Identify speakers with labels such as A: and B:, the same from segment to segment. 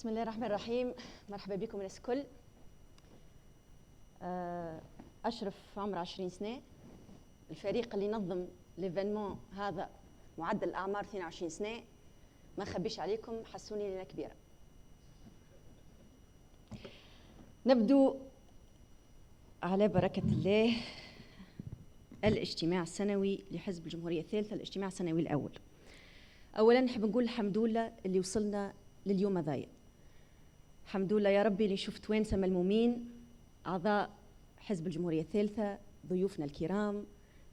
A: بسم الله الرحمن الرحيم. مرحبا بكم الناس الكل. أشرف عمره 20 سنة. الفريق اللي نظم ليفينمون هذا معدل الأعمار 22 سنة. ما خبيش عليكم، حسوني لنا كبيرة. نبدو على بركة الله الاجتماع السنوي لحزب الجمهورية الثالثة، الاجتماع السنوي الأول. أولا نحب نقول الحمد لله اللي وصلنا لليوم هذايا. الحمد لله يا ربي اللي شفت توانسة ملمومين، أعضاء حزب الجمهورية الثالثة، ضيوفنا الكرام، من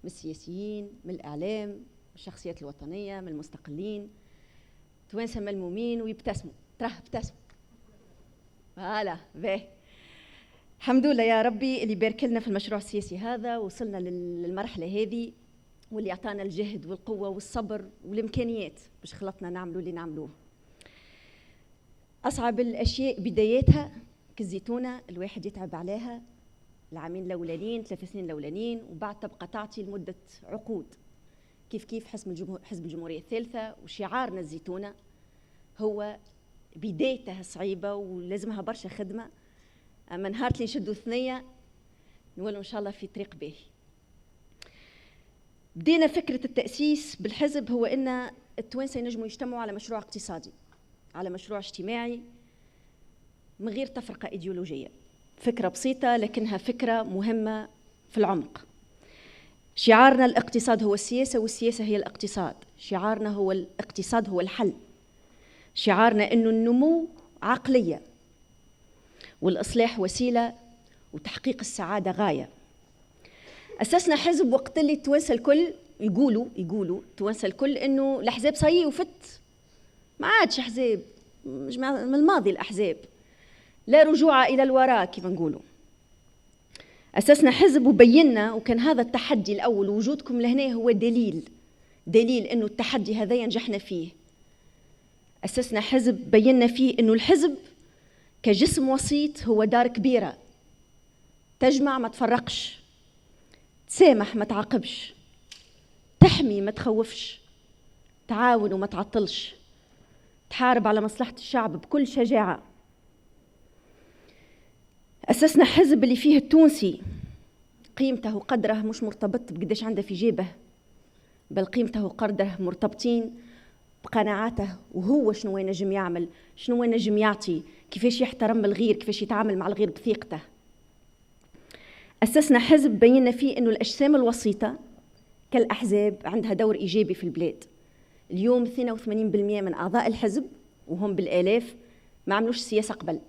A: السياسيين، من الإعلام، من الشخصيات الوطنية، من المستقلين، توانسة ملمومين ويبتسموا. تراه ابتسموا. هلا باهي. الحمد لله يا ربي اللي بارك لنا في المشروع السياسي هذا، وصلنا للمرحلة هذه، واللي أعطانا الجهد والقوة والصبر والإمكانيات باش خلطنا نعملوا اللي نعملوه. أصعب الأشياء بداياتها كالزيتونة، الواحد يتعب عليها العامين الأولانيين، 3 سنين الأولانيين، وبعد تبقى تعطي لمدة عقود. كيف حزب الجمهورية الثالثة وشعارنا الزيتونة هو بدايتها صعيبة ولازمها برشا خدمة، أما نهار اللي نشدوا ثنية نولوا إن شاء الله في طريق باهي. بدينا فكرة التأسيس بالحزب هو أن التوانسة ينجموا يجتمعوا على مشروع اقتصادي، على مشروع اجتماعي من غير تفرقة إيديولوجية. فكرة بسيطة لكنها فكرة مهمة في العمق. شعارنا الاقتصاد هو السياسة والسياسة هي الاقتصاد. شعارنا هو الاقتصاد هو الحل. شعارنا أنه النمو عقلية والإصلاح وسيلة وتحقيق السعادة غاية. أسسنا حزب وقت اللي التوانسة الكل يقولوا التوانسة الكل أنه الأحزاب صايي وفت، ما عادش أحزاب، مش من الماضي الأحزاب، لا رجوع إلى الوراء كيف نقولوا. أسسنا حزب وبينا، وكان هذا التحدي الأول، وجودكم لهنا هو دليل أنه التحدي هذا نجحنا فيه. أسسنا حزب بينا فيه أنه الحزب كجسم وسيط هو دار كبيرة، تجمع ما تفرقش، تسامح ما تعاقبش، تحمي ما تخوفش، تعاون وما تعطلش، تحارب على مصلحة الشعب بكل شجاعة. أسسنا حزب اللي فيه التونسي قيمته وقدره مش مرتبط بقداش عنده في جيبه، بل قيمته وقدره مرتبطين بقناعاته وهو شنو ينجم يعمل، شنو ينجم يعطي، كيفاش يحترم الغير، كيفاش يتعامل مع الغير بثقته. أسسنا حزب بينا فيه أنه الأجسام الوسيطة كالأحزاب عندها دور إيجابي في البلاد. اليوم 82% من أعضاء الحزب وهم بالآلاف ما عملوش سياسة قبل،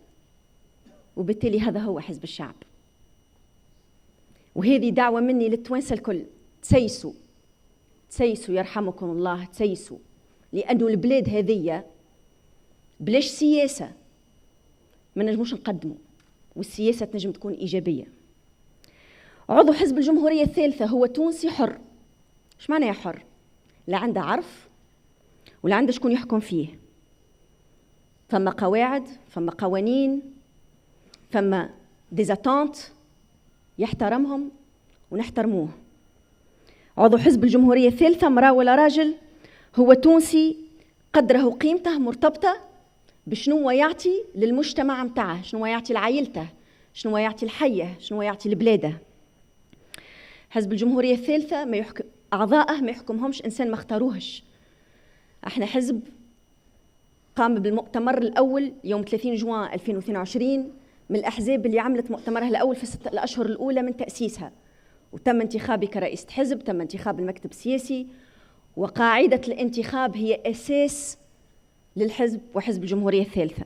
A: وبالتالي هذا هو حزب الشعب. وهذه دعوة مني للتوانسة الكل، تسيسوا يرحمكم الله، تسيسوا، لأنه البلاد هذية بلاش سياسة ما نجموش نقدموا، والسياسة تنجم تكون إيجابية. عضو حزب الجمهورية الثالثة هو تونسي حر. ايش معنى يا حر؟ لا عنده عرف ولا عنده شكون يحكم فيه. فما قواعد، فما قوانين، فما ديزاتونت يحترمهم ونحترموه. عضو حزب الجمهورية الثالثة مرأة ولا راجل هو تونسي قدره وقيمته مرتبطة بشنو يعطي للمجتمع متاعه، شنو يعطي لعائلته، شنو يعطي الحية، شنو يعطي لبلاده. حزب الجمهورية الثالثة أعضائه ما يحكمهمش إنسان ما اختاروهش. احنا حزب قام بالمؤتمر الأول يوم 30 جوان 2022 من الأحزاب اللي عملت مؤتمرها الأول في 6 الأشهر الأولى من تأسيسها، وتم انتخابي كرئيسة حزب، تم انتخاب المكتب السياسي، وقاعدة الانتخاب هي أساس للحزب وحزب الجمهورية الثالثة.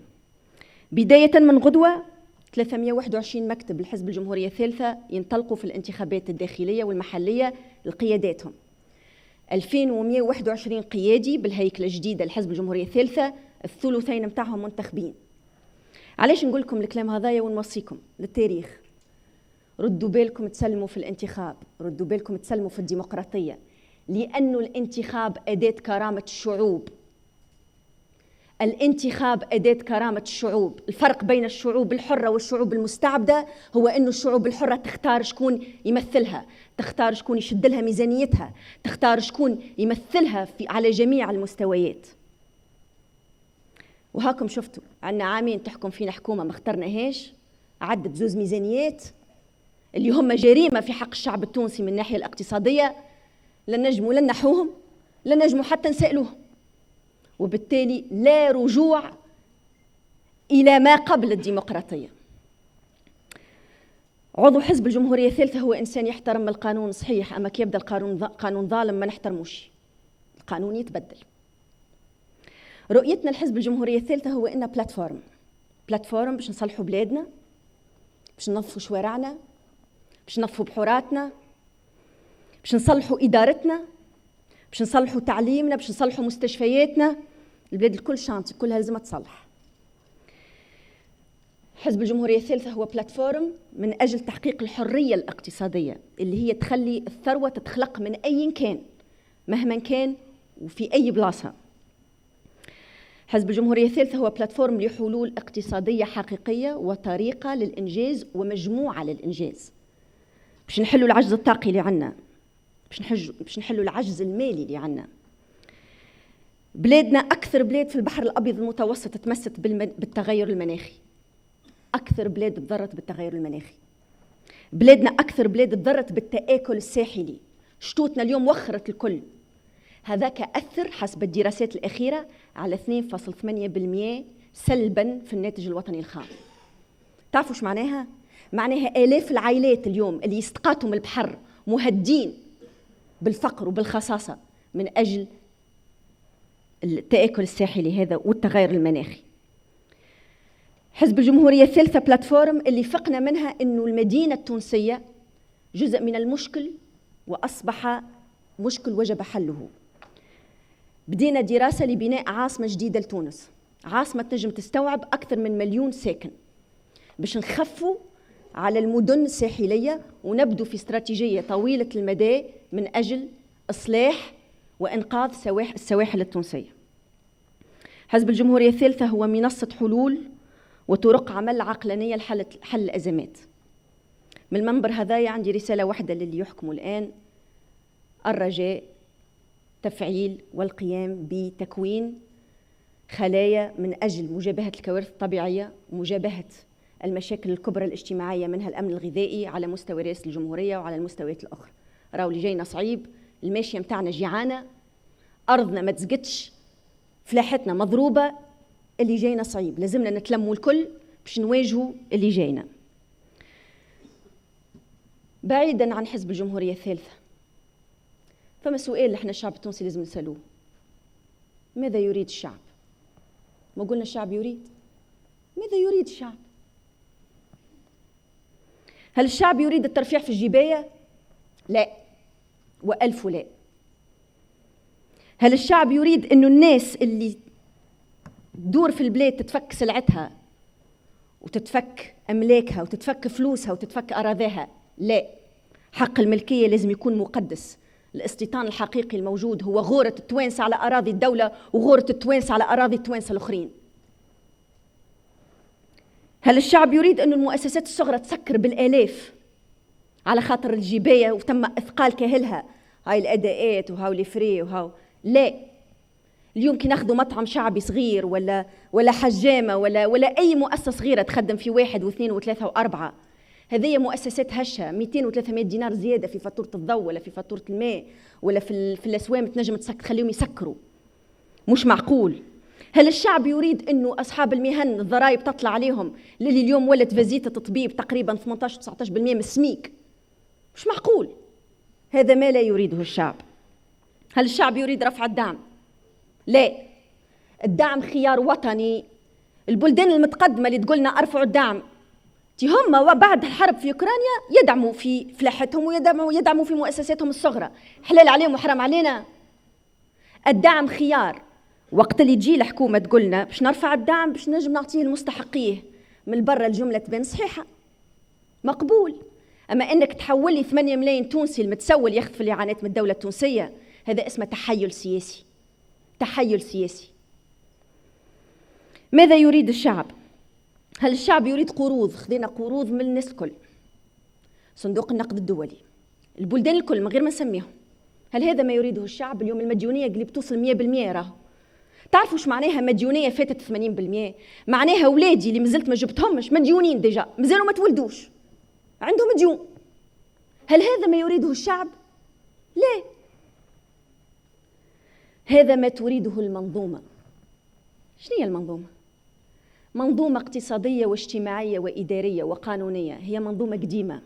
A: بداية من غدوة 321 مكتب لحزب الجمهورية الثالثة ينطلقوا في الانتخابات الداخلية والمحلية لقياداتهم. 2121 قيادي بالهيكلة الجديدة لحزب الجمهورية الثالثة، الثلثين متاعهم منتخبين. علاش نقول لكم الكلام هذايا ونوصيكم للتاريخ؟ ردوا بالكم تسلموا في الانتخاب، ردوا بالكم تسلموا في الديمقراطية، لأنه الانتخاب أداة كرامة الشعوب. الانتخاب أداة كرامة الشعوب. الفرق بين الشعوب الحرة والشعوب المستعبدة هو أنه الشعوب الحرة تختار شكون يمثلها، تختار شكون يشد لها ميزانيتها، تختار شكون يمثلها على جميع المستويات. وهاكم شفتوا عندنا عامين تحكم فينا حكومة ما اخترناهاش، عدت زوز ميزانيات اللي هم جريمة في حق الشعب التونسي من الناحية الاقتصادية، لن نجموا لن نحوهم، لن نجموا حتى نسألوهم، وبالتالي لا رجوع إلى ما قبل الديمقراطية. عضو حزب الجمهورية الثالثة هو إنسان يحترم القانون صحيح، أما كي يبدأ القانون ظالم ما نحترموش، القانون يتبدل. رؤيتنا لحزب الجمهورية الثالثة هو إنه بلاتفورم باش نصلحوا بلادنا، باش ننظفوا شوارعنا، باش ننظفوا بحوراتنا، باش نصلحوا إدارتنا، باش نصلحوا تعليمنا، باش نصلحوا مستشفياتنا. البلاد الكل شانتي كلها لازم تصلح. حزب الجمهورية الثالثة هو بلاتفورم من أجل تحقيق الحرية الاقتصادية اللي هي تخلي الثروة تتخلق من أي كان مهما كان وفي أي بلاصة. حزب الجمهورية الثالثة هو بلاتفورم لحلول اقتصادية حقيقية وطريقة للإنجاز ومجموعة للإنجاز، باش نحلوا العجز الطاقي اللي عنا، باش نحلوا العجز المالي اللي عنا. بلادنا أكثر بلاد في البحر الأبيض المتوسط تمست بالتغير المناخي، أكثر بلاد تضرت بالتغير المناخي. بلادنا أكثر بلاد تضرت بالتآكل الساحلي، شتوتنا اليوم وخرت الكل. هذاك أثر حسب الدراسات الأخيرة على 2.8% سلباً في الناتج الوطني الخام. تعرفوا ايش معناها؟ معناها آلاف العائلات اليوم اللي يستقاتوا من البحر مهدين بالفقر وبالخصاصة من أجل التآكل الساحلي هذا والتغير المناخي. حزب الجمهورية الثالثة بلاتفورم اللي فقنا منها إنه المدينة التونسية جزء من المشكل وأصبح مشكل وجب حله. بدينا دراسة لبناء عاصمة جديدة لتونس، عاصمة تنجم تستوعب أكثر من 1,000,000 ساكن، باش نخفوا على المدن الساحلية ونبدو في استراتيجية طويلة المدى من أجل إصلاح وإنقاذ السواحل التونسية. حزب الجمهورية الثالثة هو منصة حلول وطرق عمل عقلانية لحل الأزمات. من المنبر هذايا عندي رسالة واحدة للي يحكموا الآن: الرجاء تفعيل والقيام بتكوين خلايا من أجل مجابهة الكوارث الطبيعية ومجابهة المشاكل الكبرى الاجتماعية، منها الأمن الغذائي على مستوى رئاسة الجمهورية وعلى المستويات الأخرى. راهو اللي جاينا صعيب، الماشية متاعنا جيعانة، أرضنا ما تزقتش، فلاحتنا مضروبة، اللي جاينا صعيب، لازمنا نتلموا الكل باش نواجهوا اللي جاينا. بعيدا عن حزب الجمهورية الثالثة، فما سؤال اللي احنا الشعب التونسي لازم نسألوه: ماذا يريد الشعب؟ ما قلنا الشعب يريد؟ ماذا يريد الشعب؟ هل الشعب يريد الترفيع في الجباية؟ لا، وألف لا. هل الشعب يريد إنه الناس اللي تدور في البلاد تتفك سلعتها وتتفك أملاكها وتتفك فلوسها وتتفك أراضيها؟ لا، حق الملكية لازم يكون مقدس. الاستيطان الحقيقي الموجود هو غورة التوانسة على أراضي الدولة وغورة التوانسة على أراضي التوانسة الآخرين. هل الشعب يريد أن المؤسسات الصغرى تسكر بالآلاف على خاطر الجباية وتم إثقال كاهلها، هاي الأداءات وهاو الفري وهاو؟ لا. اليوم كي ناخذوا مطعم شعبي صغير ولا حجامة ولا أي مؤسسة صغيرة تخدم في 1 و2 و3 و4، هذه مؤسسات هشة 200 و300 دينار زيادة في فاتورة الضوء ولا في فاتورة الماء ولا في الأسوام تنجم تخليهم يسكروا. مش معقول. هل الشعب يريد أنه أصحاب المهن الضرائب تطلع عليهم للي اليوم ولت فيزيتا تطبيب تقريبا 18-19% من السميك؟ مش معقول. هذا ما لا يريده الشعب. هل الشعب يريد رفع الدعم؟ لا. الدعم خيار وطني. البلدان المتقدمة اللي تقولنا أرفعوا الدعم، هم وبعد الحرب في أوكرانيا يدعموا في فلاحتهم ويدعموا في مؤسساتهم الصغرى. حلال عليهم وحرام علينا؟ الدعم خيار. وقت اللي تجي الحكومة تقولنا باش نرفع الدعم باش نجم نعطيه المستحقيه، من برا الجملة تبان صحيحة مقبول. أما أنك تحول لي 8 ملايين تونسي المتسول ياخذ في الإعانات من الدولة التونسية، هذا اسمه تحيل سياسي. تحيل سياسي. ماذا يريد الشعب؟ هل الشعب يريد قروض؟ خذينا قروض من الناس الكل، صندوق النقد الدولي، البلدان الكل من غير ما نسميهم. هل هذا ما يريده الشعب؟ اليوم المديونية اللي بتوصل 100% راهو. تعرفوا ايش معناها مديونيه فاتت 80%؟ معناها اولادي اللي مازلت ما جبتهمش مديونين ديجا، مازالوا ما تولدوش عندهم ديون. هل هذا ما يريده الشعب؟ لا، هذا ما تريده المنظومه. شنو هي المنظومه؟ منظومه اقتصاديه واجتماعيه واداريه وقانونيه، هي منظومه قديمه،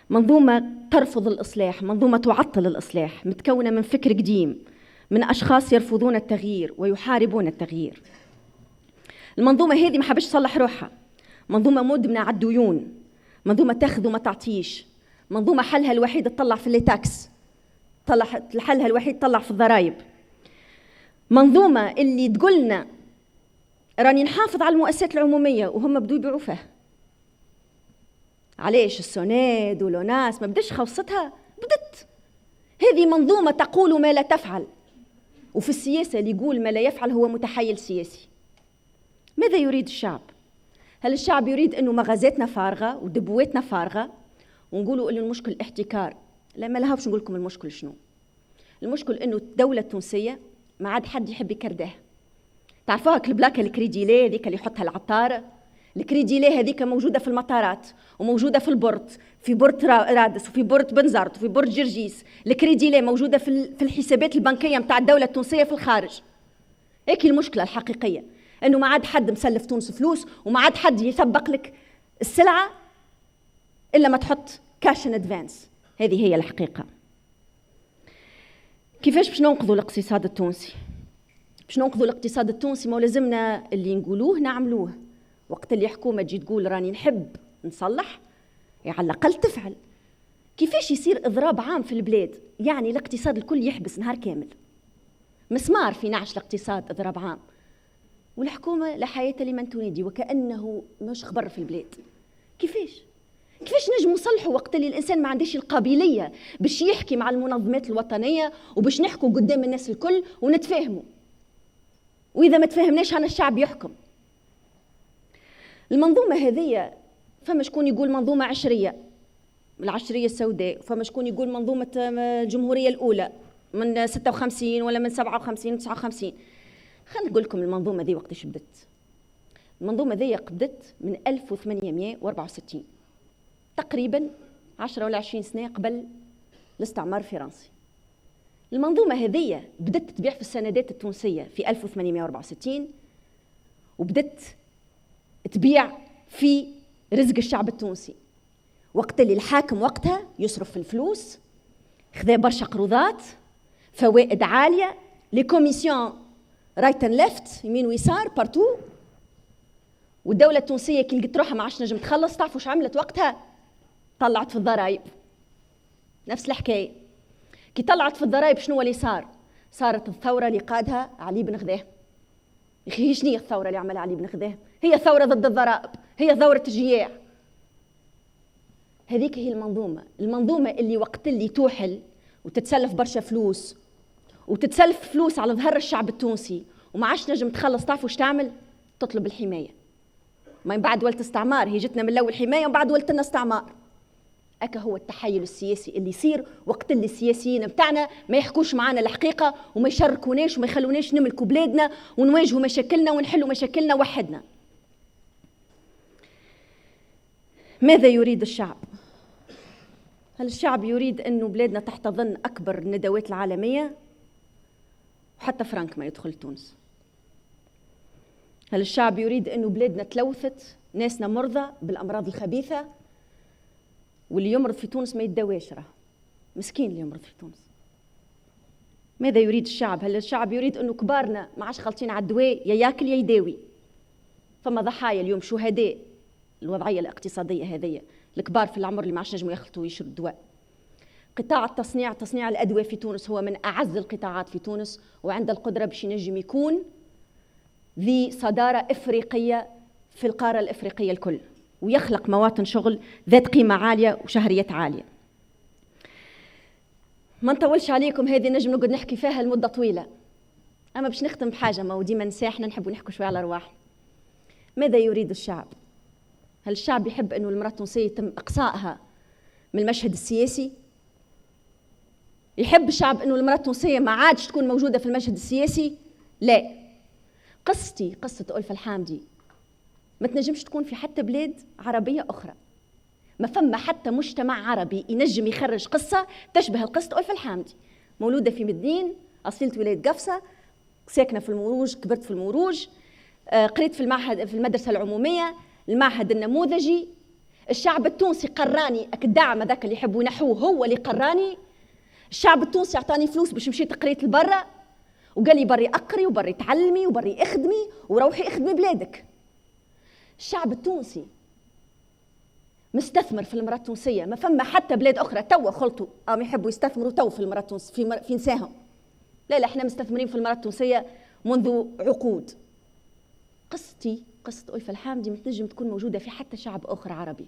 A: منظومه ترفض الاصلاح، منظومه تعطل الاصلاح، متكونه من فكر قديم، من أشخاص يرفضون التغيير ويحاربون التغيير. المنظومة هذه ما حبش تصلح روحها، منظومة مدمنة على الديون، منظومة تاخذ وما تعطيش، منظومة حلها الوحيد تطلع في الليتاكس، حلها الوحيد تطلع في الضرائب، منظومة اللي تقولنا راني نحافظ على المؤسسات العمومية وهم بدوا يبيعوا فيها. علاش السوناد ولوناس ما بدش خوصتها؟ بدت. هذه منظومة تقول ما لا تفعل، وفي السياسة اللي يقول ما لا يفعل هو متحيل سياسي. ماذا يريد الشعب؟ هل الشعب يريد أنه مغازاتنا فارغة ودبواتنا فارغة ونقولوا أنه المشكل احتكار؟ لا، ما لهاش نقول لكم المشكل شنو. المشكل أنه الدولة التونسية ما عاد حد يحب يكردها. تعرفوها البلاكة الكريديليه هذيك اللي يحطها العطار؟ الكريديليه هذيك موجودة في المطارات وموجودة في البورت، في بورت رادس وفي بورت بنزرت وفي بورت جرجيس. الكريديليه موجودة في الحسابات البنكية متاع الدولة التونسية في الخارج. هيك المشكلة الحقيقية، أنه ما عاد حد مسلف تونس فلوس وما عاد حد يسبق لك السلعة إلا ما تحط كاش ان ادفانس. هذه هي الحقيقة. كيفاش باش ننقذوا الاقتصاد التونسي؟ باش ننقذوا الاقتصاد التونسي ما لازمنا اللي نقولوه نعملوه. وقت اللي حكومة تجي تقول راني نحب نصلح، يعني على الأقل تفعل. كيفاش يصير إضراب عام في البلاد؟ يعني الاقتصاد الكل يحبس نهار كامل، مسمار في نعش الاقتصاد، إضراب عام، والحكومة لا حياة لمن تنادي وكأنه مش خبر في البلاد. كيفاش نجم نصلحوا وقت اللي الإنسان ما عندهش القابلية باش يحكي مع المنظمات الوطنية وباش نحكوا قدام الناس الكل ونتفاهموا؟ وإذا ما تفاهمناش هنا الشعب يحكم. المنظومة هذه فما شكون يقول منظومة عشرية، العشرية السوداء، فما شكون يقول منظومة الجمهورية الأولى من 56 ولا من 57 59. خلينا نقول لكم المنظومة ذي وقتاش بدت. المنظومة ذي بدت من 1864، تقريبا 10 ولا 20 سنة قبل الاستعمار الفرنسي. المنظومة هذه بدت تبيع في السندات التونسية في 1864، وبدت تبيع في رزق الشعب التونسي. وقت اللي الحاكم وقتها يصرف في الفلوس، خذا برشا قروضات، فوائد عالية، لي كوميسيون رايت اند ليفت، يمين ويسار بارتو. والدولة التونسية كي لقيت روحها ما عادش نجم تخلص، تعرفوا اش عملت وقتها؟ طلعت في الضرائب. نفس الحكاية، كي طلعت في الضرائب شنو اللي صار؟ صارت الثورة اللي قادها علي بن غذاه. يخي شنو هي الثورة اللي عملها علي بن غذاه؟ هي ثورة ضد الضرائب، هي ثورة الجياع. هذيك هي المنظومة اللي وقت اللي توحل وتتسلف برشا فلوس وتتسلف فلوس على ظهر الشعب التونسي وما عادش نجم تخلص، تعرفوا ايش تعمل؟ تطلب الحماية. ما بعد ولت استعمار، هي جتنا من الاول حماية ومن بعد ولت لنا استعمار. أكا هو التحيل السياسي اللي يصير وقت اللي السياسيين بتاعنا ما يحكوش معانا الحقيقة وما يشاركوناش وما يخلوناش نملكوا بلادنا ونواجهوا مشاكلنا ونحلوا مشاكلنا وحدنا. ماذا يريد الشعب؟ هل الشعب يريد أنه بلادنا تحتضن أكبر الندوات العالمية وحتى فرانك ما يدخل تونس؟ هل الشعب يريد أنه بلادنا تلوثت، ناسنا مرضى بالأمراض الخبيثة، واللي يمرض في تونس ما يتداواش، راه مسكين اللي يمرض في تونس؟ ماذا يريد الشعب؟ هل الشعب يريد أنه كبارنا ما عادش خالطين على الدواء، يا ياكل يا يداوي؟ فما ضحايا اليوم شهداء الوضعية الاقتصادية هذه، الكبار في العمر اللي ما عادش نجموا يخلطوا ويشربوا الدواء. قطاع تصنيع الأدوية في تونس هو من أعز القطاعات في تونس، وعند القدرة باش ينجم يكون ذي صدارة إفريقية في القارة الإفريقية الكل، ويخلق مواطن شغل ذات قيمة عالية وشهريات عالية. ما نطولش عليكم، هذه نجم نقعد نحكي فيها لمدة طويلة، أما باش نختم بحاجة ما وديما نساحنا نحبوا نحكوا شوية على أرواح. ماذا يريد الشعب؟ هل الشعب يحب أنه المرأة التونسية يتم إقصائها من المشهد السياسي؟ يحب الشعب أنه المرأة التونسية ما عادش تكون موجودة في المشهد السياسي؟ لا، قصتي قصة ألفة الحامدي ما تنجمش تكون في حتى بلاد عربية أخرى. ما فما حتى مجتمع عربي ينجم يخرج قصة تشبه القصة ألفة الحامدي. مولودة في مدين، أصيلة ولاية قفصة، ساكنة في الموروج، كبرت في الموروج، قريت في المعهد في المدرسة العمومية، المعهد النموذجي. الشعب التونسي قراني، الدعم هذاك اللي يحبوا ينحوه هو اللي قراني. الشعب التونسي اعطاني فلوس باش مشيت قريت لبرا، وقال لي بري اقري وبري تعلمي وبري اخدمي وروحي اخدمي بلادك. الشعب التونسي مستثمر في المرأة التونسية. ما فما حتى بلاد اخرى توا خلطوا يحبوا يستثمروا تو في المرأة التونسية في نساهم. لا احنا مستثمرين في المرأة التونسية منذ عقود. قصتي قصة ألفة الحامدي ما تنجم تكون موجودة في حتى شعب آخر عربي،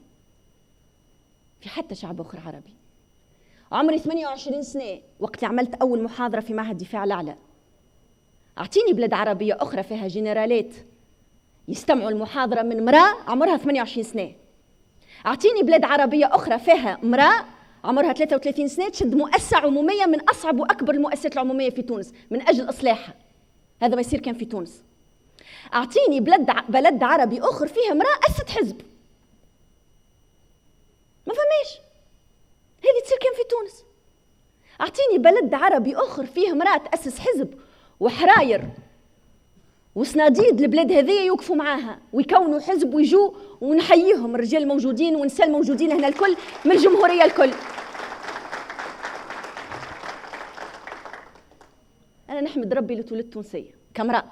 A: في حتى شعب آخر عربي. عمري 28 سنة وقت اللي عملت أول محاضرة في معهد الدفاع الأعلى. أعطيني بلاد عربية أخرى فيها جنرالات يستمعوا المحاضرة من امرأة عمرها 28 سنة. أعطيني بلاد عربية أخرى فيها امرأة عمرها 33 سنة تشد مؤسسة عمومية من أصعب وأكبر المؤسسات العمومية في تونس من أجل إصلاحها. هذا ما يصير كان في تونس. أعطيني بلد عربي آخر فيها امرأة أسست حزب، ما فماش. هذه تصير كان في تونس. أعطيني بلد عربي آخر فيه امرأة تأسس حزب وحراير وصناديد البلاد هذه يوقفوا معاها ويكونوا حزب ويجوا ونحييهم الرجال الموجودين ونساء الموجودين هنا الكل من الجمهورية الكل. أنا نحمد ربي اللي تولدت تونسية كامرأة،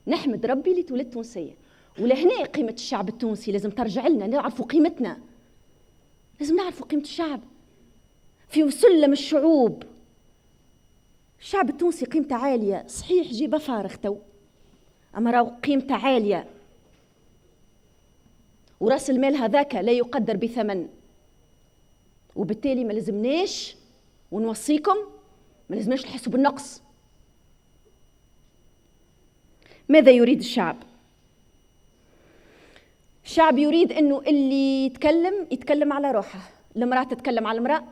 A: نحمد ربي اللي تولدت تونسية. ولهنا قيمة الشعب التونسي لازم ترجع لنا، نعرفوا قيمتنا، لازم نعرفوا قيمة الشعب في سلم الشعوب. الشعب التونسي قيمته عالية، صحيح جيبه فارغ تو، أما راهو قيمته عالية، ورأس المال هذاك لا يقدر بثمن. وبالتالي ما لازمناش، ونوصيكم ما لازمناش نحسوا بالنقص. ماذا يريد الشعب؟ الشعب يريد أنه اللي يتكلم على روحه، المرأة تتكلم على المرأة،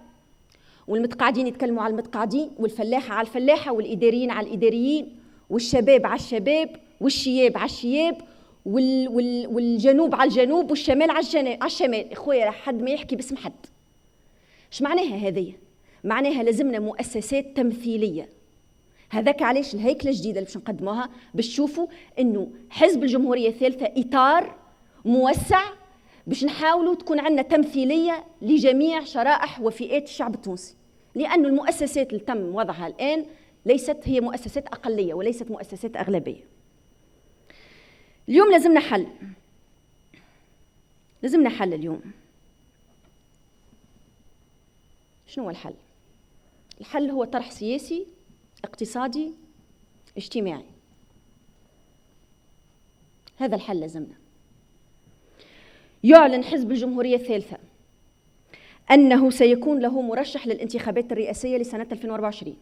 A: والمتقاعدين يتكلموا على المتقاعدين، والفلاحة على الفلاحة، والإداريين على الإداريين، والشباب على الشباب، والشياب على الشياب، والجنوب على الجنوب، والشمال على الشمال. إخويا حد ما يحكي باسم حد. إيش معناها هذه؟ معناها لازمنا مؤسسات تمثيلية. هذاك علاش الهيكلة الجديدة اللي باش نقدموها باش تشوفوا إنه حزب الجمهورية الثالثة إطار موسع باش نحاولوا تكون عندنا تمثيلية لجميع شرائح وفئات الشعب التونسي، لأن المؤسسات اللي تم وضعها الآن ليست هي مؤسسات أقلية وليست مؤسسات أغلبية. اليوم لازمنا حل اليوم. شنو هو الحل؟ الحل هو طرح سياسي اقتصادي اجتماعي. هذا الحل لازمنا. يعلن حزب الجمهورية الثالثة أنه سيكون له مرشح للانتخابات الرئاسية لسنة 2024.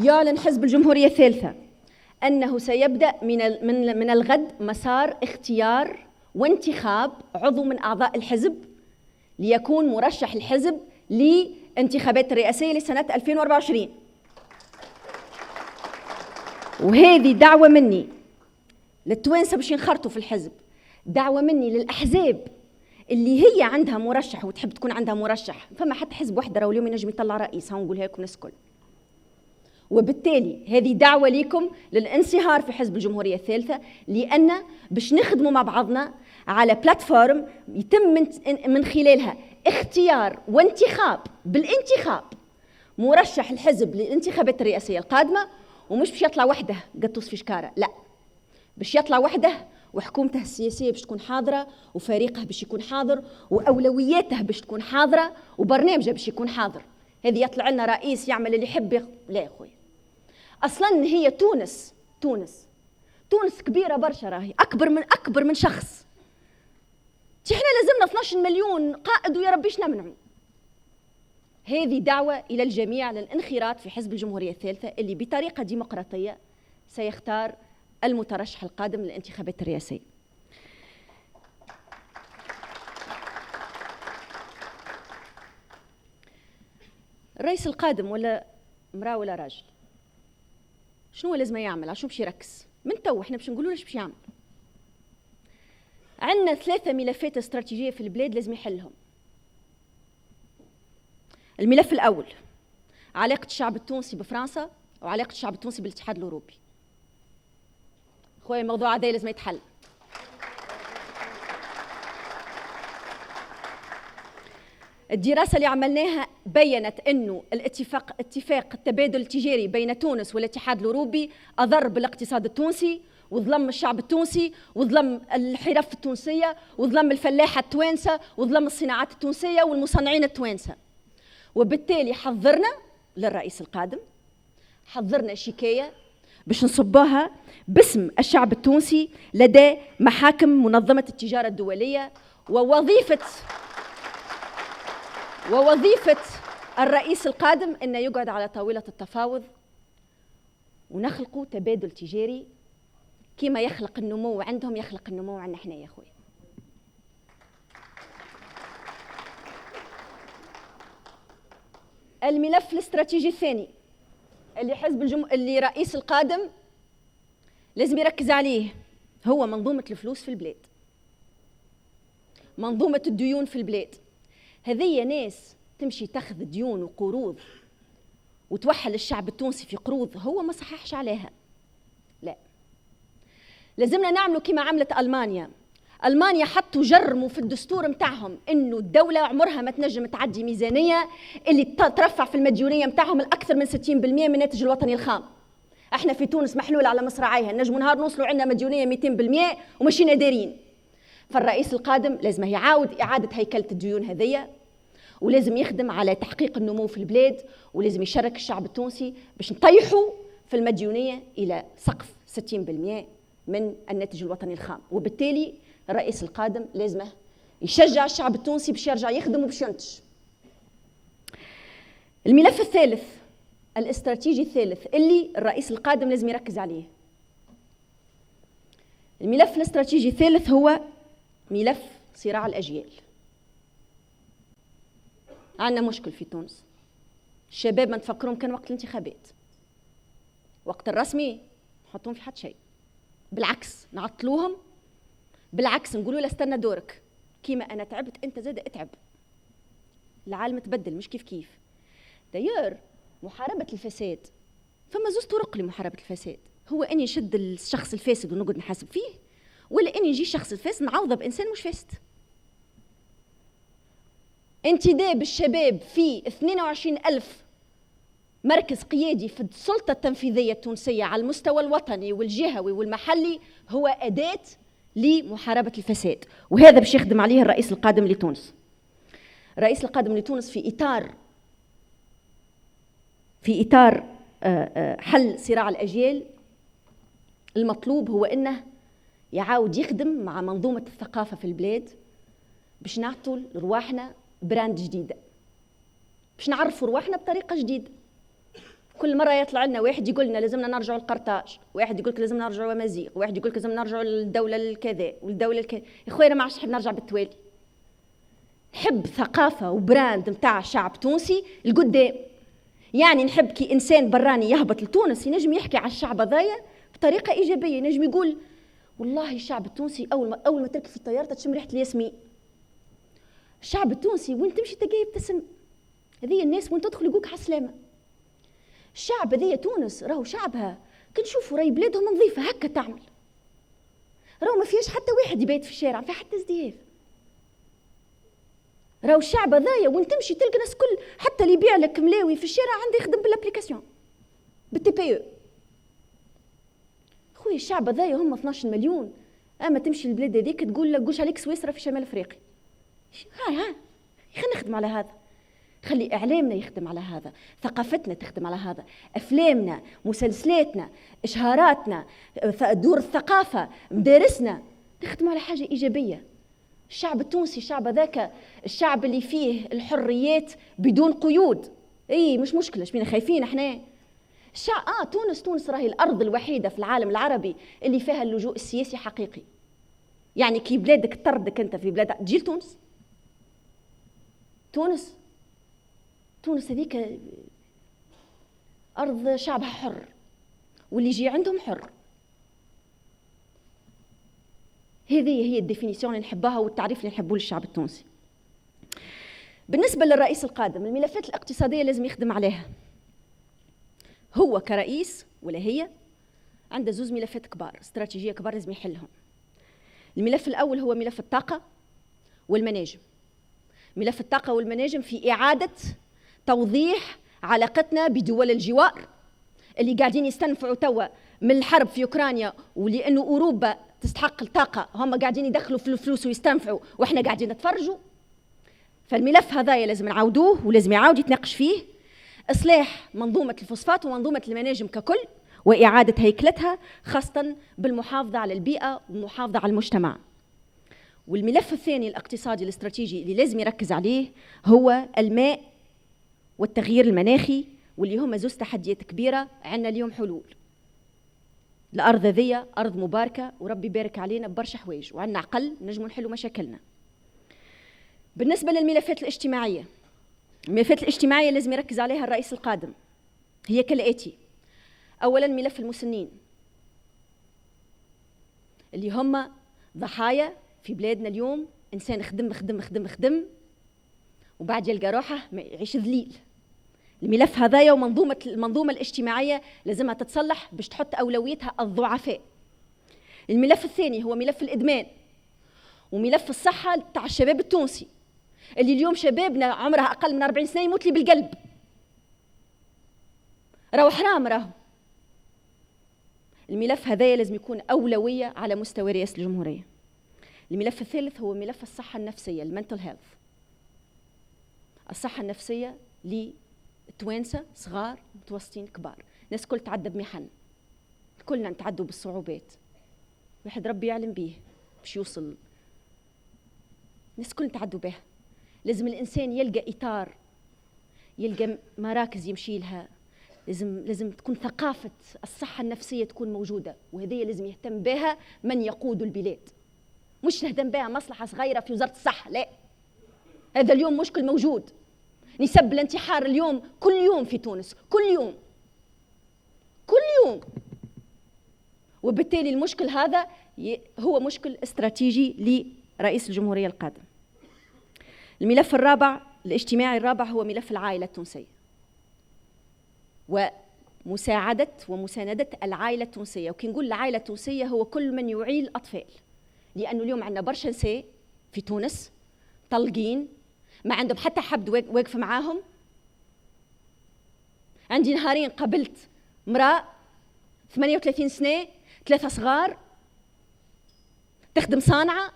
A: يعلن حزب الجمهورية الثالثة أنه سيبدأ من الغد مسار اختيار وانتخاب عضو من أعضاء الحزب ليكون مرشح الحزب لانتخابات الرئاسية لسنة 2024. وهذه دعوة مني للتوانسة باش ينخرطوا في الحزب، دعوة مني للأحزاب اللي هي عندها مرشح وتحب تكون عندها مرشح. فما حتى حزب واحد راهو اليوم ينجم يطلع رئيس، هنقولها لكم الناس الكل. وبالتالي هذه دعوة لكم للانصهار في حزب الجمهورية الثالثة، لأن باش نخدموا مع بعضنا على بلاتفورم يتم من خلالها اختيار وانتخاب بالانتخاب مرشح الحزب للانتخابات الرئاسية القادمة. ومش باش يطلع وحده قطوس في شكارة، لا، باش يطلع وحده وحكومته السياسية باش تكون حاضرة، وفريقه باش يكون حاضر، وأولوياته باش تكون حاضرة، وبرنامجه باش يكون حاضر. هذه يطلع لنا رئيس يعمل اللي يحب لا يا أخوي. أصلاً هي تونس كبيرة برشا، راهي أكبر من شخص. احنا لازمنا 12 مليون قائد ويا ربيش نمنعوا. هذه دعوة إلى الجميع للانخراط في حزب الجمهورية الثالثة اللي بطريقة ديمقراطية سيختار المترشح القادم للانتخابات الرئاسية. الرئيس القادم ولا امرأة ولا راجل، شنو لازم يعمل؟ عشان باش يركز من تو احنا باش نقولوا له باش يعمل. عندنا 3 ملفات استراتيجية في البلاد لازم يحلهم. الملف الأول علاقة الشعب التونسي بفرنسا وعلاقة الشعب التونسي بالاتحاد الأوروبي. خويا الموضوع هذا لازم يتحل. الدراسة اللي عملناها بيّنت أنه اتفاق التبادل التجاري بين تونس والاتحاد الأوروبي أضر بالاقتصاد التونسي وظلم الشعب التونسي وظلم الحرف التونسية وظلم الفلاحة التوانسة وظلم الصناعات التونسية والمصنعين التوانسة. وبالتالي حضرنا للرئيس القادم، حضرنا شكاية باش نصبها باسم الشعب التونسي لدى محاكم منظمة التجارة الدولية. ووظيفة الرئيس القادم أنه يقعد على طاولة التفاوض ونخلقوا تبادل تجاري كما يخلق النمو عندهم يخلق النمو عندنا احنا يا أخوي. الملف الاستراتيجي الثاني اللي رئيس القادم لازم يركز عليه هو منظومة الفلوس في البلاد، منظومة الديون في البلاد. هذه ناس تمشي تاخذ ديون وقروض وتوحل الشعب التونسي في قروض هو ما صححش عليها. لا، لازمنا نعملوا كما عملت ألمانيا. ألمانيا حطوا جرموا في الدستور متاعهم إنه الدولة عمرها ما تنجم تعدي ميزانية اللي ترفع في المديونية متاعهم الأكثر من 60% من الناتج الوطني الخام. احنا في تونس محلول على مصراعيها، نجموا نهار نوصلوا عندنا مديونية 200% ومشينا دارين. فالرئيس القادم لازم يعاود إعادة هيكلة الديون هذية، ولازم يخدم على تحقيق النمو في البلاد، ولازم يشارك الشعب التونسي باش نطيحوا في المديونية إلى سقف 60% من الناتج الوطني الخام. وبالتالي الرئيس القادم لازم يشجع الشعب التونسي باش يرجع يخدم وباش ينتج. الملف الثالث الاستراتيجي الثالث اللي الرئيس القادم لازم يركز عليه، الملف الاستراتيجي الثالث هو ملف صراع الأجيال. عندنا مشكل في تونس، الشباب ما تفكرهم كان وقت الانتخابات، وقت الرسمي نحطهم في حد شيء، بالعكس نعطلوهم، بالعكس نقولوا له استنى دورك، كيما انا تعبت انت زاد اتعب. العالم تبدل مش كيف داير. محاربة الفساد فما زوز طرق لمحاربة الفساد، هو اني نشد الشخص الفاسد ونقعد نحاسب فيه، ولا اني نجي الشخص الفاسد نعوضه بانسان مش فاسد. انتداب الشباب في 22,000 مركز قيادي في السلطة التنفيذية التونسية على المستوى الوطني والجهوي والمحلي هو أداة لمحاربة الفساد، وهذا باش يخدم عليه الرئيس القادم لتونس. الرئيس القادم لتونس في إطار حل صراع الأجيال، المطلوب هو أنه يعاود يخدم مع منظومة الثقافة في البلاد باش نعطوا لرواحنا براند جديدة، باش نعرفوا رواحنا بطريقة جديدة. كل مرة يطلع لنا واحد يقول لنا لازمنا نرجعوا للقرطاج، واحد يقول لك لازمنا نرجعوا لمزيغ، واحد يقول لك لازم نرجعوا للدولة الكذا والدولة الكذا. يا خويا أنا ما عادش نحب نرجع بالتوالي، نحب ثقافة وبراند متاع الشعب تونسي القدام. يعني نحب كي إنسان براني يهبط لتونس ينجم يحكي على الشعب هذايا بطريقة إيجابية، ينجم يقول والله الشعب التونسي أول ما تركب في الطيارة تشم ريحة الياسمين. الشعب التونسي وين تمشي تلقاه يبتسم، هذه الناس وين تدخل يقولك عالسلامة. الشعب هذيا تونس راهو شعبها كي نشوفوا راهي بلادهم نظيفة هكا تعمل، راهو ما فيهاش حتى واحد يبيت في الشارع، في حتى ازدياف. راهو الشعب هذايا وين تمشي تلقى ناس كل، حتى اللي يبيع لك ملاوي في الشارع عنده يخدم بالابليكاسيون بالتي بي او. خويا الشعب هذايا هم 12 مليون، اما تمشي البلاد هذيك تقول لك قوش عليك سويسرا في شمال افريقيا. ها خلينا نخدم على هذا، خلي إعلامنا يخدم على هذا، ثقافتنا تخدم على هذا، أفلامنا، مسلسلاتنا، إشهاراتنا، دور الثقافة، مدارسنا نخدم على حاجة إيجابية. الشعب التونسي الشعب ذاك الشعب اللي فيه الحريات بدون قيود. اي مش مشكلة، شبينا خايفين احنا؟ تونس راهي الأرض الوحيدة في العالم العربي اللي فيها اللجوء السياسي حقيقي. يعني كي بلادك طردك انت في بلاد تجي لتونس، تونس هذيك أرض شعبها حر، واللي يجي عندهم حر. هذه هي الديفينيسيون اللي نحبها والتعريف اللي نحبوه للشعب التونسي. بالنسبة للرئيس القادم، الملفات الاقتصادية لازم يخدم عليها. هو كرئيس ولا هي عنده زوز ملفات كبار، استراتيجية كبار لازم يحلهم. الملف الأول هو ملف الطاقة والمناجم. ملف الطاقة والمناجم في إعادة توضيح علاقتنا بدول الجوار اللي قاعدين يستنفعوا توا من الحرب في أوكرانيا، ولأنه أوروبا تستحق الطاقة هم قاعدين يدخلوا في الفلوس ويستنفعوا وإحنا قاعدين نتفرجوا. فالملف هذا لازم نعودوه ولازم يعاود يتناقش فيه. إصلاح منظومة الفوسفات ومنظومة المناجم ككل وإعادة هيكلتها، خاصة بالمحافظة على البيئة والمحافظة على المجتمع. والملف الثاني الاقتصادي الاستراتيجي اللي لازم يركز عليه هو الماء والتغيير المناخي، واللي هم زوز تحديات كبيرة. عندنا اليوم حلول. الأرض ذي أرض مباركة وربي يبارك علينا ببرشا حوايج، وعندنا عقل نجموا نحلوا مشاكلنا. بالنسبة للملفات الاجتماعية، الملفات الاجتماعية لازم يركز عليها الرئيس القادم، هي كالآتي: أولاً ملف المسنين اللي هم ضحايا في بلادنا اليوم. إنسان خدم خدم خدم خدم وبعد يلقى روحه يعيش ذليل. الملف هذايا المنظومة الاجتماعية لازمها تتصلح باش تحط أولويتها الضعفاء. الملف الثاني هو ملف الإدمان وملف الصحة تاع الشباب التونسي، اللي اليوم شبابنا عمرها أقل من 40 سنة يموت لي بالقلب. راهو حرام راهو. الملف هذايا لازم يكون أولوية على مستوى رئاسة الجمهورية. الملف الثالث هو ملف الصحة النفسية، المنتل هيلث. الصحة النفسية للتوانسة صغار متوسطين كبار، الناس كل تعدى بمحن، كلنا نتعدوا بالصعوبات، واحد ربي يعلم به باش يوصل، الناس كل تعدوا به. لازم الإنسان يلقى إطار، يلقى مراكز يمشي لها. لازم تكون ثقافة الصحة النفسية تكون موجودة، وهذه لازم يهتم بها من يقود البلاد، مش نهتم بها مصلحة صغيرة في وزارة الصحة. لا، هذا اليوم مشكل موجود. نسب الانتحار اليوم كل يوم في تونس، كل يوم كل يوم. وبالتالي المشكل هذا هو مشكل استراتيجي لرئيس الجمهورية القادم. الملف الرابع الاجتماعي الرابع هو ملف العائلة التونسية ومساعدة ومساندة العائلة التونسية. وكي نقول العائلة التونسية هو كل من يعيل الأطفال، لأنه اليوم عندنا برشا نساء في تونس طلقين ما عندهم حتى حد واقف معاهم. عندي نهارين قابلت امرأة 38 سنة 3 صغار تخدم صانعة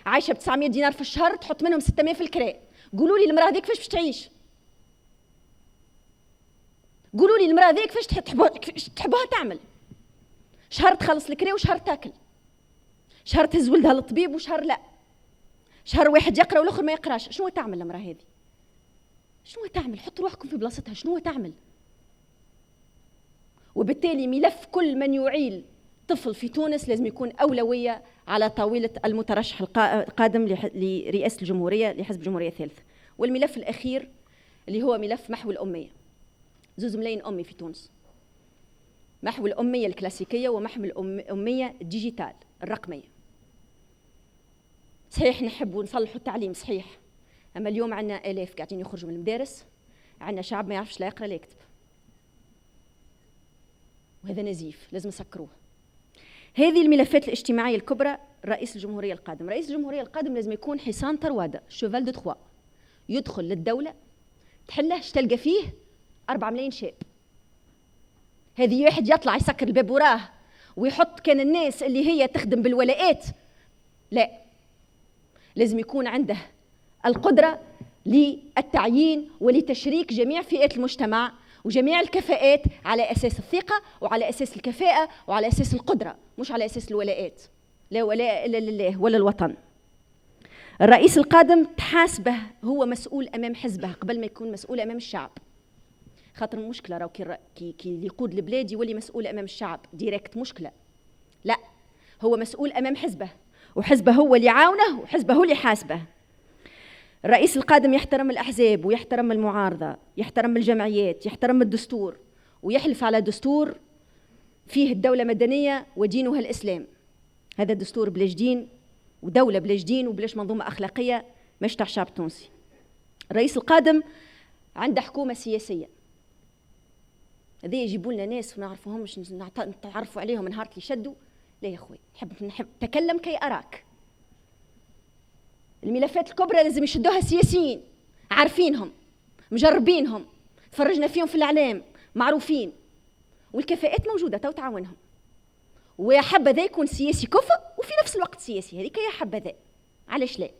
A: عايشة ب900 دينار في الشهر، تحط منهم 600 في الكراء. قولوا لي المرأة هذيك كيفاش باش تعيش؟ قولوا لي المرأة هذيك كيفاش تحبوها تعمل؟ شهر تخلص الكراء وشهر تاكل، شهر تهز ولدها للطبيب وشهر لا، شهر واحد يقرأ والآخر ما يقراش. شنو تعمل المرأة هذه؟ شنو تعمل؟ حطوا روحكم في بلاصتها، شنو تعمل؟ وبالتالي ملف كل من يعيل طفل في تونس لازم يكون أولوية على طاولة المترشح القادم لرئاسة الجمهورية لحزب الجمهورية الثالث. والملف الأخير اللي هو ملف محو الأمية. زوز ملايين أمي في تونس، محو الأمية الكلاسيكية ومحو الأمية الديجيتال الرقمية. صحيح نحب نصلحوا التعليم صحيح، أما اليوم عندنا آلاف قاعدين يخرجوا من المدارس، عندنا شعب ما يعرفش لا يقرأ لا يكتب، وهذا نزيف لازم نسكروه. هذه الملفات الاجتماعية الكبرى. رئيس الجمهورية القادم، رئيس الجمهورية القادم لازم يكون حصان طروادة، شوفال دو تخوا، يدخل للدولة تحله تلقى فيه 4 ملايين شاب. هذه واحد يطلع يسكر الباب وراه ويحط كان الناس اللي هي تخدم بالولاءات. لا، لازم يكون عنده القدرة للتعيين ولتشريك جميع فئات المجتمع وجميع الكفاءات على أساس الثقة وعلى أساس الكفاءة وعلى أساس القدرة، مش على أساس الولاءات. لا ولاء إلا لله ولا الوطن. الرئيس القادم تحاسبه، هو مسؤول أمام حزبه قبل ما يكون مسؤول أمام الشعب. خاطر المشكلة راهو كي يقود البلاد يولي مسؤول أمام الشعب ديريكت، مشكلة. لا، هو مسؤول أمام حزبه، وحزبه هو اللي يعاونه وحزبه هو اللي يحاسبه. الرئيس القادم يحترم الأحزاب ويحترم المعارضة، يحترم الجمعيات، يحترم الدستور، ويحلف على دستور فيه الدولة مدنية ودينها الإسلام. هذا الدستور بلاش دين، ودولة بلاش دين، وبلاش منظومة أخلاقية مش تاع الشعب التونسي. الرئيس القادم عنده حكومة سياسية، هذي يجيبوا لنا ناس ما نعرفوهمش نتعرفوا عليهم من نهار اللي شدوا. لا يا اخوي، نحب تكلم كي أراك. الملفات الكبرى لازم يشدوها السياسيين، عارفينهم مجربينهم، تفرجنا فيهم في الإعلام، معروفين، والكفاءات موجودة تو تعاونهم. ويا حبذا يكون سياسي كفء وفي نفس الوقت سياسي، هذيك يا حبذا، علاش لا؟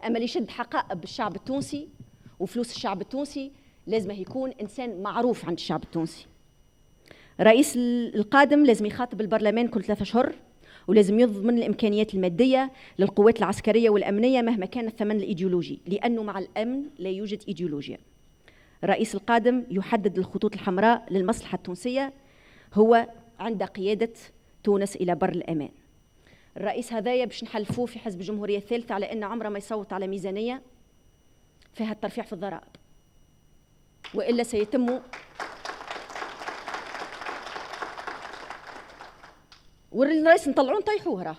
A: أما اللي يشد حقائب الشعب التونسي وفلوس الشعب التونسي لازم يكون إنسان معروف عند الشعب التونسي. الرئيس القادم لازم يخاطب البرلمان كل 3 أشهر، ولازم يضمن الإمكانيات المادية للقوات العسكرية والأمنية مهما كان الثمن الإيديولوجي، لأنه مع الأمن لا يوجد إيديولوجيا. الرئيس القادم يحدد الخطوط الحمراء للمصلحة التونسية، هو عند قيادة تونس إلى بر الأمان. الرئيس هذايا باش نحلفوه في حزب الجمهورية الثالثة على أن عمره ما يصوت على ميزانية فيها الترفيع في الضرائب، وإلا سيتم والرئيس نطلعوه نطيحوه. راه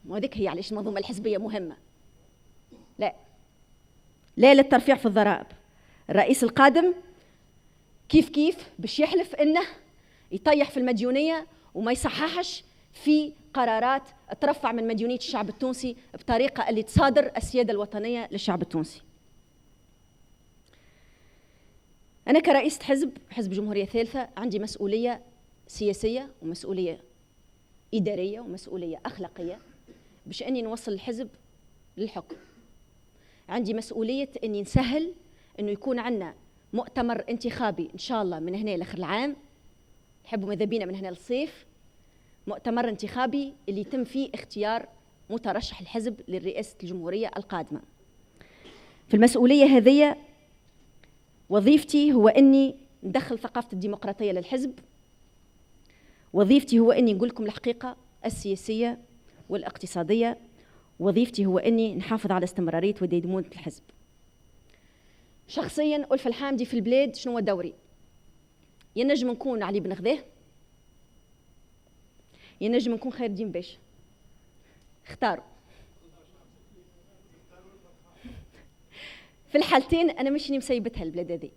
A: وهذيك هي علاش المنظومة الحزبية مهمة. لا للترفيع في الضرائب. الرئيس القادم كيف باش يحلف انه يطيح في المديونية وما يصححش في قرارات ترفع من مديونية الشعب التونسي بطريقة اللي تصادر السيادة الوطنية للشعب التونسي. أنا كرئيسة حزب جمهورية الثالثة عندي مسؤولية سياسية ومسؤولية إدارية ومسؤولية أخلاقية باش أني نوصل الحزب للحكم. عندي مسؤولية أني نسهل أنه يكون عندنا مؤتمر انتخابي إن شاء الله من هنا لآخر العام، نحبوا ماذا بينا من هنا للصيف، مؤتمر انتخابي اللي يتم فيه اختيار مترشح الحزب للرئاسة الجمهورية القادمة. في المسؤولية هذه وظيفتي هو أني ندخل ثقافة الديمقراطية للحزب، وظيفتي هو أني نقول لكم الحقيقة السياسية والاقتصادية، وظيفتي هو أني نحافظ على استمرارية وديمومة الحزب. شخصياً ألف الحامدي في البلاد شنو هو دوري؟ ينجم نكون علي بن غذاه، ينجم نكون خير الدين باشا، اختاروا. في الحالتين أنا مش مسيبتها البلاد هذه.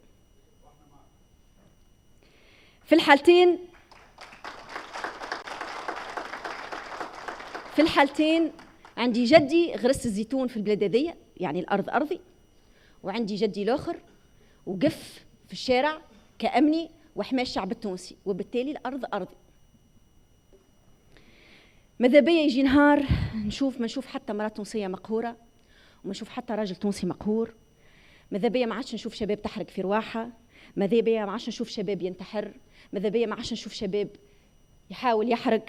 A: في الحالتين عندي جدي غرس الزيتون في البلاد هذه، يعني الأرض أرضي، وعندي جدي الآخر وقف في الشارع كأمني وحماية الشعب التونسي، وبالتالي الأرض أرضي. ماذا بيا يجي نهار ما نشوف حتى مرأة تونسية مقهورة، وما نشوف حتى راجل تونسي مقهور. ماذا بيا ما عادش نشوف شباب تحرق في رواحها، ماذا بيا ما عادش نشوف شباب ينتحر، ماذا بيا ما عادش نشوف شباب يحاول يحرق.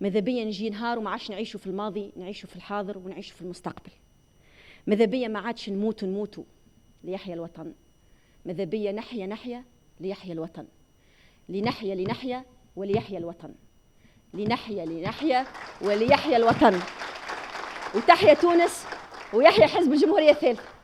A: ماذا بيا نجي نهار وما عادش نعيشوا في الماضي، نعيشوا في الحاضر ونعيشوا في المستقبل. ماذا بيا ما عادش نموتوا ليحيا الوطن. ماذا بيا نحيا ليحيا الوطن، لنحيا وليحيا الوطن، لنحيا وليحيا الوطن، وتحيا تونس ويحيا حزب الجمهورية الثالثة.